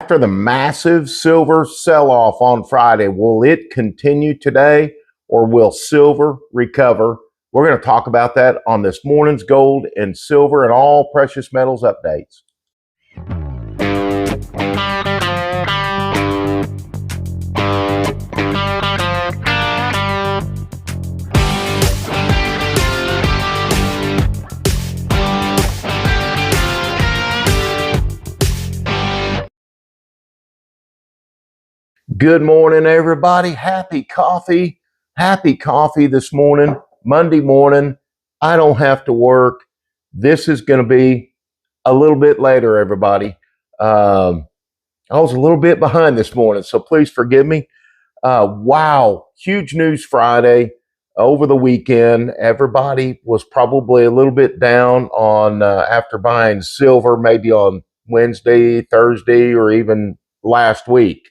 After the massive silver sell-off on Friday, will it continue today or will silver recover? We're going to talk about that on this morning's gold and silver and all precious metals updates. Good morning, everybody. Happy coffee this morning, Monday morning. I don't have to work. This is going to be a little bit later, everybody. I was a little bit behind this morning, so please forgive me. Wow, huge news Friday. Over the weekend, everybody was probably a little bit down on after buying silver, maybe on Wednesday, Thursday, or even last week.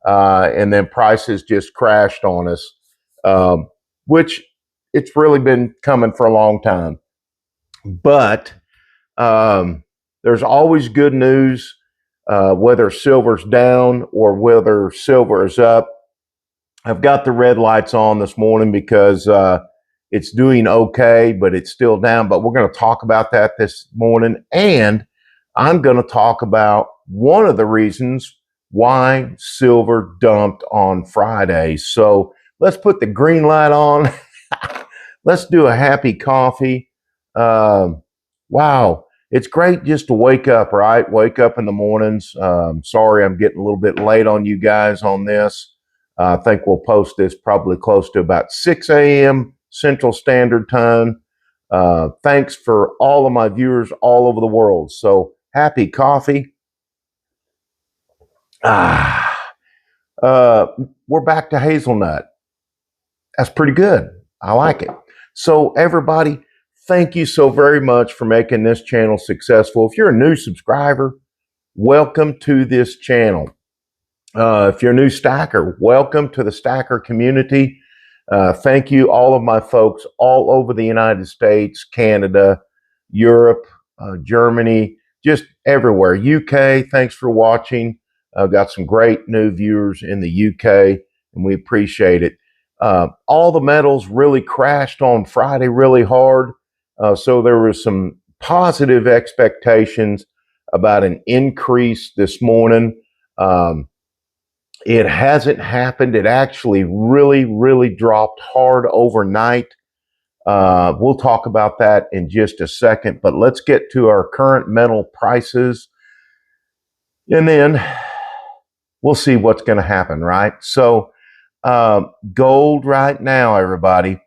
And then prices just crashed on us, which it's really been coming for a long time. But there's always good news, whether silver's down or whether silver is up. I've got the red lights on this morning because it's doing okay, but it's still down. But we're going to talk about that this morning. And I'm going to talk about one of the reasons why silver dumped on Friday. So let's put the green light on. Let's do a happy coffee. Wow. It's great just to wake up, right? Wake up in the mornings. Sorry, I'm getting a little bit late on you guys on this. I think we'll post this probably close to about 6 a.m. Central Standard Time. Thanks for all of my viewers all over the world. So happy coffee. We're back to hazelnut. That's pretty good. I like it. So everybody, thank you so very much for making this channel successful. If you're a new subscriber, welcome to this channel. If you're a new stacker, welcome to the stacker community. Thank you, all of my folks all over the United States, Canada, Europe, Germany, just everywhere. UK, thanks for watching. I've got some great new viewers in the UK, and we appreciate it. All the metals really crashed on Friday really hard, so there was some positive expectations about an increase this morning. It hasn't happened. It actually really dropped hard overnight. We'll talk about that in just a second, but let's get to our current metal prices, and then we'll see what's going to happen, right? So gold right now, everybody,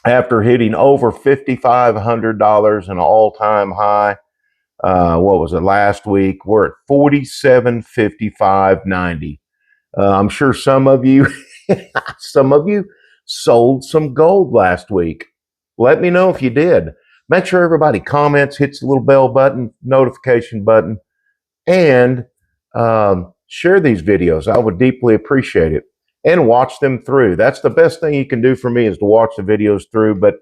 after hitting over $5,500, an all-time high, what was it, last week, we're at $47.55.90. I'm sure some of you sold some gold last week. Let me know if you did. Make sure everybody comments, hits the little bell button, notification button, and share these videos. I would deeply appreciate it. And watch them through. That's the best thing you can do for me, is to watch the videos through. But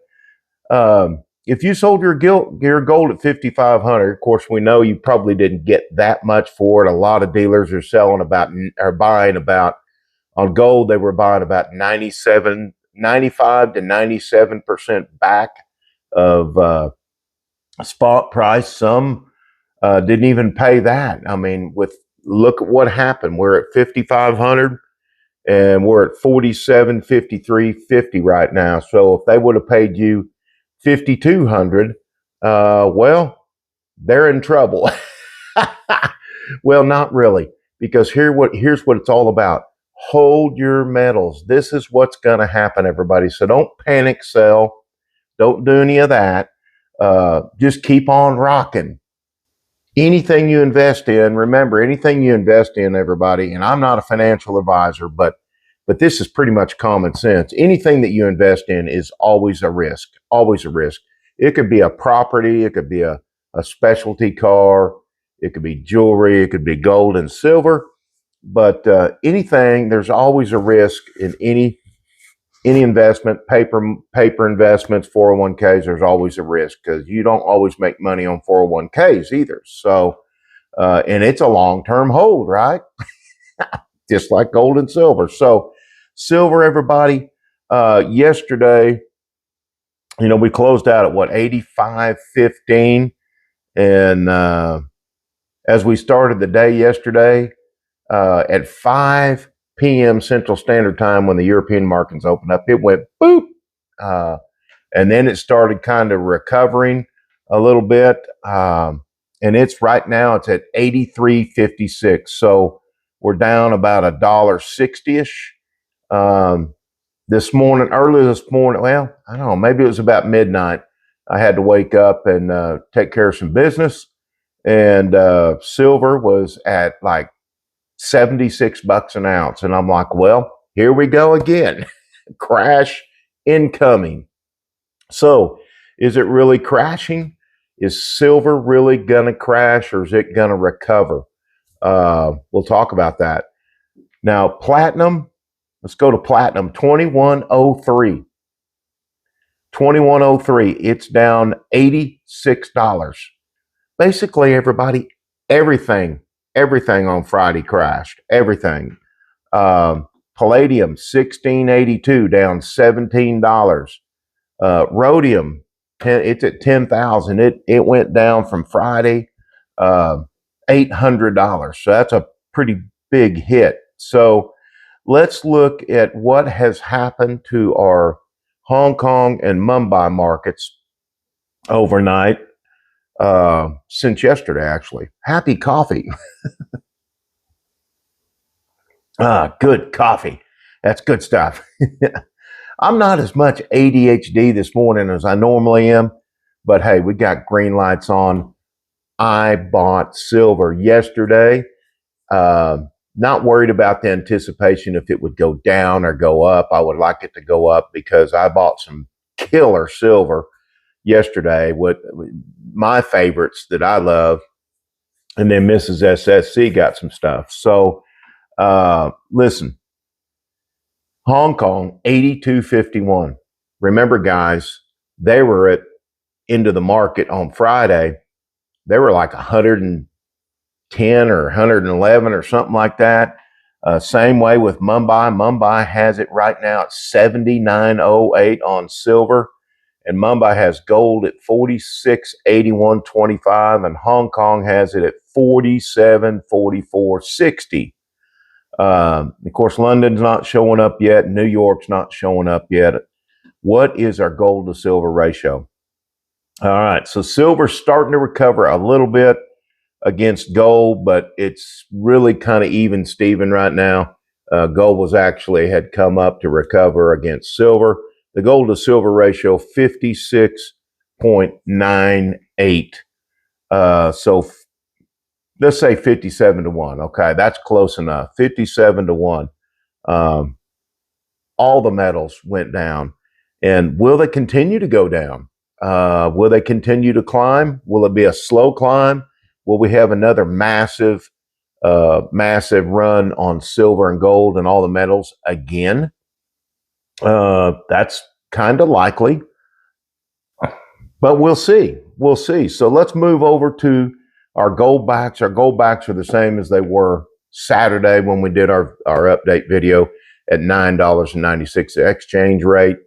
if you sold your gold at $5,500, of course, we know you probably didn't get that much for it. A lot of dealers are buying about on gold. They were buying about 95 to 97% back of spot price. Some didn't even pay that. I mean, look at what happened. We're at 5,500 and we're at 47.53.50 right now. So if they would have paid you 5,200, well, they're in trouble. Well, not really, because here's what it's all about. Hold your metals. This is what's going to happen, everybody. So don't panic sell. Don't do any of that. Just keep on rocking. Anything you invest in, remember, anything you invest in, everybody, and I'm not a financial advisor, but this is pretty much common sense. Anything that you invest in is always a risk, always a risk. It could be a property, it could be a specialty car, it could be jewelry, it could be gold and silver, but anything, there's always a risk in any investment, paper investments, 401ks, there's always a risk, because you don't always make money on 401ks either. So And it's a long-term hold, right? Just like gold and silver. So silver, everybody, yesterday, we closed out at what, 85.15. And as we started the day yesterday, at 5 p.m. Central Standard Time, when the European markets opened up, it went boop. And then it started kind of recovering a little bit. And it's right now, it's at 83.56. So we're down about $1.60-ish. Early this morning, well, I don't know, maybe it was about midnight. I had to wake up and take care of some business. And silver was at like $76 an ounce. And I'm like, well, here we go again. Crash incoming. So is it really crashing? Is silver really going to crash, or is it going to recover? We'll talk about that. Now, platinum, let's go to platinum, 2103. 2103, it's down $86. Basically, everybody, everything on Friday crashed. Everything. Palladium, 1682, down $17. Rhodium, it's at 10,000. It went down from Friday, $800. So that's a pretty big hit. So let's look at what has happened to our Hong Kong and Mumbai markets overnight since yesterday, actually. Happy coffee. Good coffee. That's good stuff. I'm not as much ADHD this morning as I normally am, but hey, we got green lights on. I bought silver yesterday. Not worried about the anticipation if it would go down or go up. I would like it to go up because I bought some killer silver yesterday with my favorites that I love. And then Mrs. SSC got some stuff. So listen, Hong Kong, 82.51. Remember, guys, they were into the market on Friday. They were like 110 or 111 or something like that. Same way with Mumbai. Mumbai has it right now at 79.08 on silver. And Mumbai has gold at 46.81.25. And Hong Kong has it at 47.44.60. Of course, London's not showing up yet. New York's not showing up yet. What is our gold to silver ratio? All right, so silver's starting to recover a little bit against gold, but it's really kind of even Steven right now. Gold had come up to recover against silver. The gold to silver ratio, 56.98. So let's say 57-1. Okay, that's close enough. 57-1. All the metals went down. And will they continue to go down? Will they continue to climb? Will it be a slow climb? Will we have another massive run on silver and gold and all the metals again? That's kind of likely. But we'll see. We'll see. So let's move over to our Goldbacks. Our Goldbacks are the same as they were Saturday when we did our update video at $9.96 exchange rate.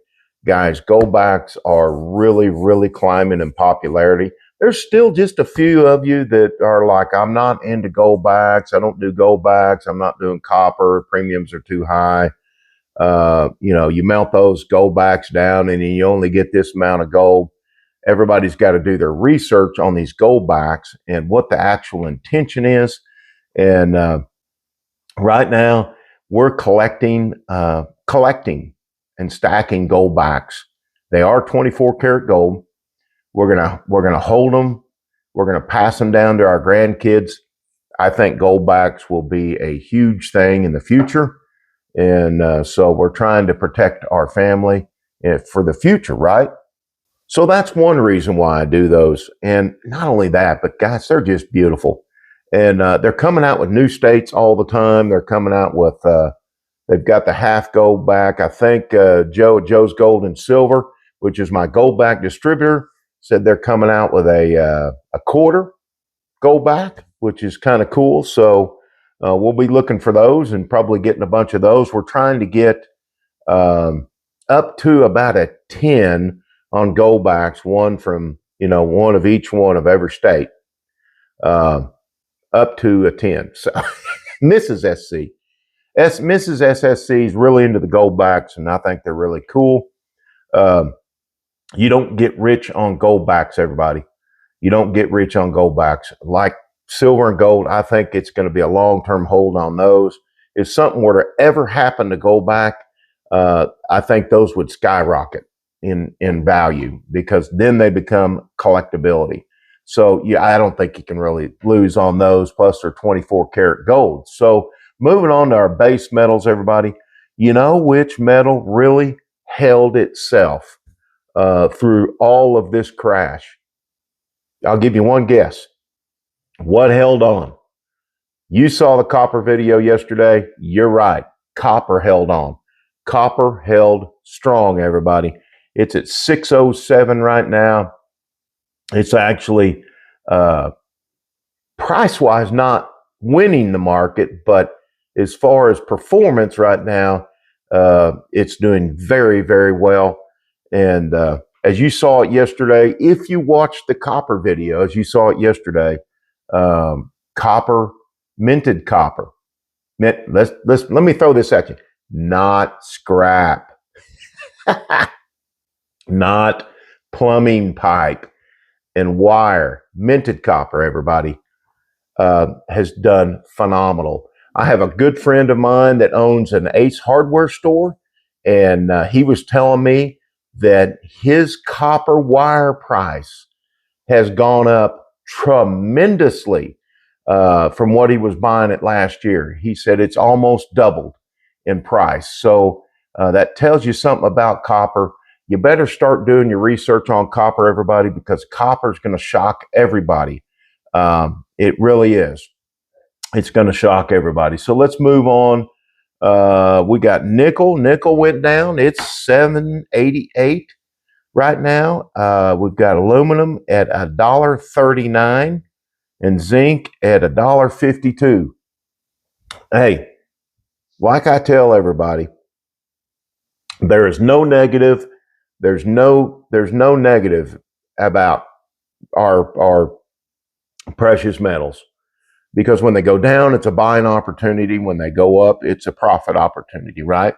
Guys, Goldbacks are really, really climbing in popularity. There's still just a few of you that are like, I'm not into Goldbacks. I don't do Goldbacks. I'm not doing copper. Premiums are too high. You melt those Goldbacks down and you only get this amount of gold. Everybody's got to do their research on these Goldbacks and what the actual intention is. And right now, we're collecting and stacking Goldbacks. They are 24 karat gold. We're gonna hold them. We're gonna pass them down to our grandkids. I think Goldbacks will be a huge thing in the future, and so we're trying to protect our family for the future, right? So that's one reason why I do those. And not only that, but guys, they're just beautiful. And they're coming out with new states all the time. They're coming out with, they've got the half Goldback. I think Joe's Gold and Silver, which is my Goldback distributor, said they're coming out with a quarter Goldback. which is kind of cool. So we'll be looking for those and probably getting a bunch of those. We're trying to get up to about a 10 on Goldbacks, one from, one of each one of every state, up to a 10. So Mrs. SSC is really into the Goldbacks, and I think they're really cool. You don't get rich on Goldbacks, everybody. You don't get rich on Goldbacks. Like silver and gold, I think it's going to be a long-term hold on those. If something were to ever happen to Goldback, I think those would skyrocket in value, because then they become collectability. So yeah, I don't think you can really lose on those. Plus they're 24 karat gold. So moving on to our base metals, everybody, you know which metal really held itself through all of this crash? I'll give you one guess. What held on? You saw the copper video yesterday. You're right. Copper held on. Copper held strong, everybody. It's at 607 right now. It's actually price-wise not winning the market, but as far as performance right now, it's doing very, very well. And as you saw it yesterday, if you watched the copper video, as you saw it yesterday, copper, minted copper. Let me throw this at you. Not scrap, not plumbing pipe and wire. Minted copper, everybody, has done phenomenal. I have a good friend of mine that owns an Ace hardware store, and he was telling me that his copper wire price has gone up tremendously from what he was buying it last year. He said it's almost doubled in price. So that tells you something about copper. You better start doing your research on copper, everybody, because copper is going to shock everybody. It really is. It's going to shock everybody. So let's move on. We got nickel. Nickel went down. It's $7.88 right now. We've got aluminum at $1.39 and zinc at $1.52. Hey, like I tell everybody, there is no negative. There's no negative about our precious metals. Because when they go down, it's a buying opportunity. When they go up, it's a profit opportunity, right?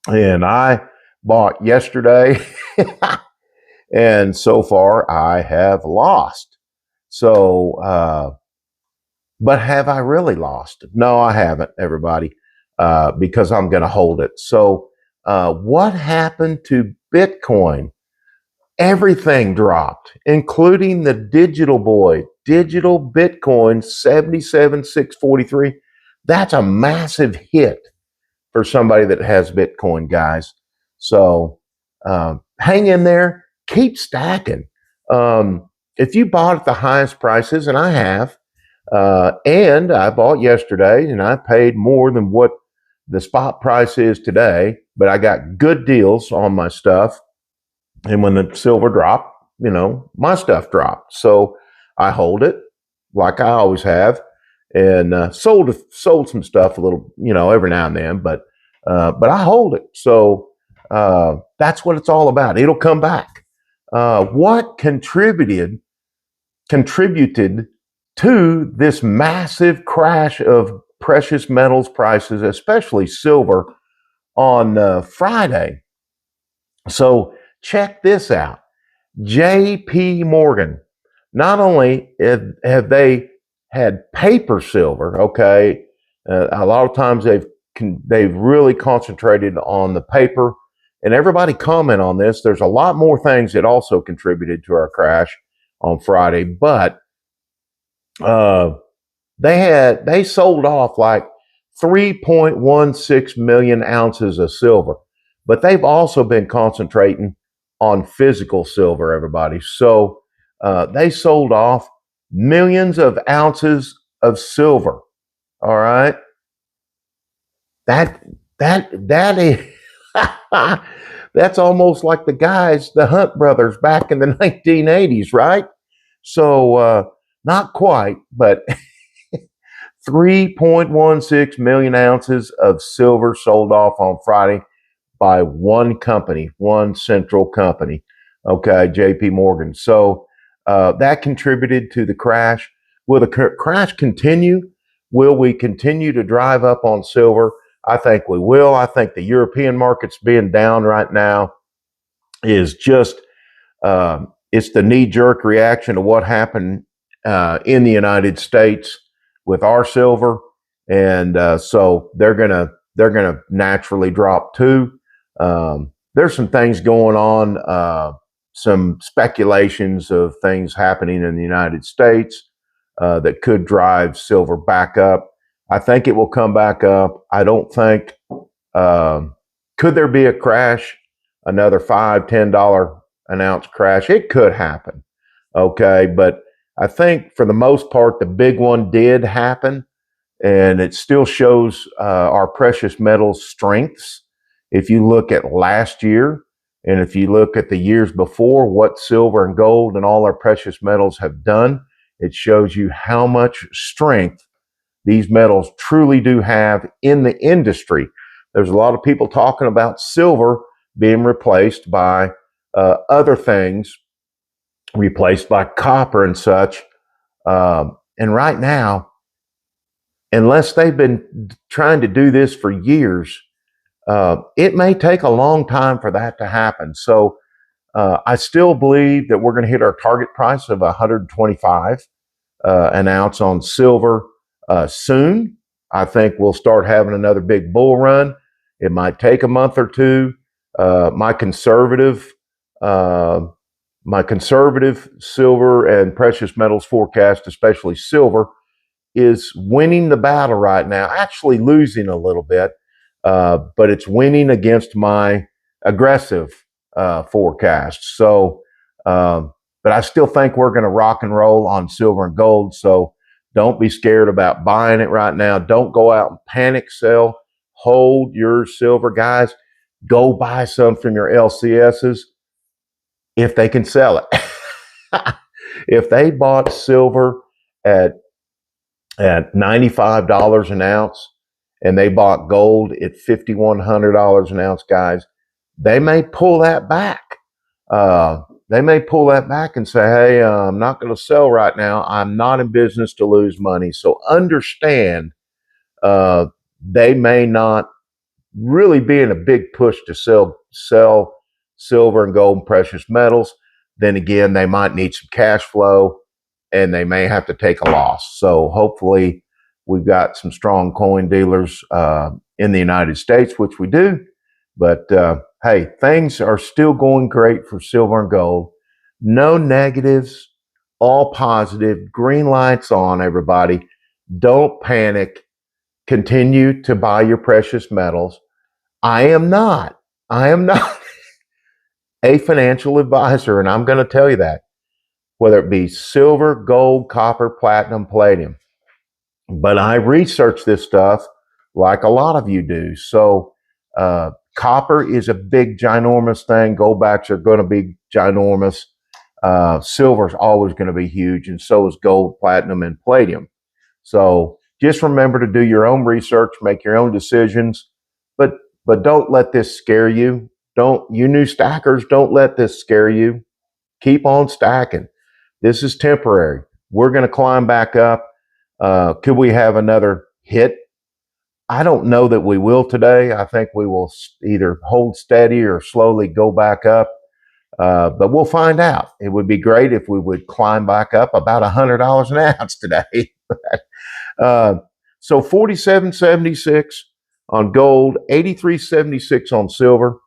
And I bought yesterday, and so far I have lost. So, but have I really lost? No, I haven't, everybody, because I'm going to hold it. So, what happened to Bitcoin? Everything dropped, including the digital boy. Digital Bitcoin, 77,643. That's a massive hit for somebody that has Bitcoin, guys. So hang in there, keep stacking. If you bought at the highest prices, and I have, and I bought yesterday, and I paid more than what the spot price is today, but I got good deals on my stuff. And when the silver dropped, my stuff dropped. So I hold it like I always have, and sold some stuff a little, every now and then, but I hold it. So that's what it's all about. It'll come back. What contributed to this massive crash of precious metals prices, especially silver, on Friday? So check this out. J.P. Morgan. Not only have they had paper silver, okay, a lot of times they've really concentrated on the paper, and everybody comment on this. There's a lot more things that also contributed to our crash on Friday, but they sold off like 3.16 million ounces of silver, but they've also been concentrating on physical silver, everybody. So they sold off millions of ounces of silver. All right. That is that's almost like the Hunt brothers back in the 1980s, right? So not quite, but 3.16 million ounces of silver sold off on Friday by one company, one central company. Okay, JP Morgan. So that contributed to the crash. Will the crash continue? Will we continue to drive up on silver? I think we will. I think the European markets being down right now is just it's the knee-jerk reaction to what happened in the United States with our silver, and so they're gonna naturally drop too. There's some things going on, some speculations of things happening in the United States that could drive silver back up. I think it will come back up. I don't think. Could there be a crash? Another $5, $10 an ounce crash? It could happen. Okay, but I think for the most part, the big one did happen, and it still shows our precious metals strengths. If you look at last year, and if you look at the years before, what silver and gold and all our precious metals have done, it shows you how much strength these metals truly do have in the industry. There's a lot of people talking about silver being replaced by other things, replaced by copper and such. And right now, unless they've been trying to do this for years, it may take a long time for that to happen. So I still believe that we're going to hit our target price of 125 an ounce on silver soon. I think we'll start having another big bull run. It might take a month or two. My conservative silver and precious metals forecast, especially silver, is winning the battle right now. Actually losing a little bit, but it's winning against my aggressive forecast. So, but I still think we're going to rock and roll on silver and gold. So don't be scared about buying it right now. Don't go out and panic sell. Hold your silver, guys. Go buy some from your LCSs if they can sell it. If they bought silver at $95 an ounce and they bought gold at $5,100 an ounce, guys, they may pull that back. They may pull that back and say, hey, I'm not going to sell right now. I'm not in business to lose money. So understand they may not really be in a big push to sell silver and gold and precious metals. Then again, they might need some cash flow and they may have to take a loss. So hopefully we've got some strong coin dealers in the United States, which we do. But hey, things are still going great for silver and gold. No negatives, all positive. Green lights on, everybody. Don't panic. Continue to buy your precious metals. I am not a financial advisor, and I'm going to tell you that, whether it be silver, gold, copper, platinum, palladium. But I research this stuff like a lot of you do. So copper is a big, ginormous thing. Goldbacks are going to be ginormous. Silver is always going to be huge, and so is gold, platinum, and palladium. So just remember to do your own research, make your own decisions, but don't let this scare you. You new stackers, don't let this scare you. Keep on stacking. This is temporary. We're going to climb back up. Could we have another hit? I don't know that we will today. I think we will either hold steady or slowly go back up. But we'll find out. It would be great if we would climb back up about $100 an ounce today. So 47.76 on gold, 83.76 on silver,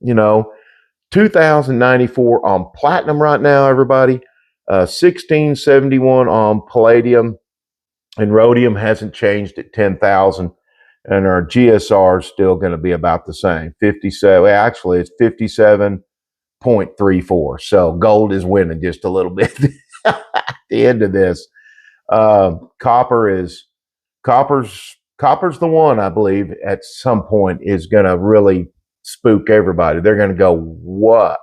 2,094 on platinum right now, everybody. 1671 on palladium, and rhodium hasn't changed at 10,000, and our GSR is still going to be about the same. 57. Actually, it's 57.34. So gold is winning just a little bit at the end of this. Copper's the one, I believe, at some point is going to really spook everybody. They're going to go, what?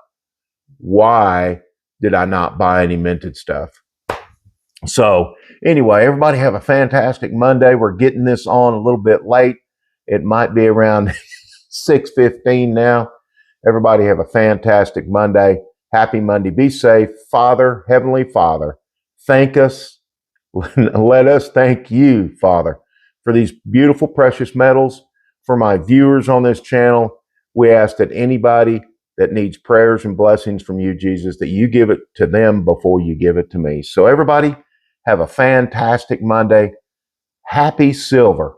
Why did I not buy any minted stuff? So anyway, everybody have a fantastic Monday. We're getting this on a little bit late. It might be around 6:15 now. Everybody have a fantastic Monday. Happy Monday. Be safe. Father, Heavenly Father, thank us. Let us thank you, Father, for these beautiful precious metals. For my viewers on this channel, we ask that anybody that needs prayers and blessings from you, Jesus, that you give it to them before you give it to me. So everybody have a fantastic Monday. Happy silver.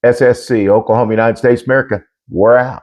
SSC, Oklahoma, United States, America. We're out.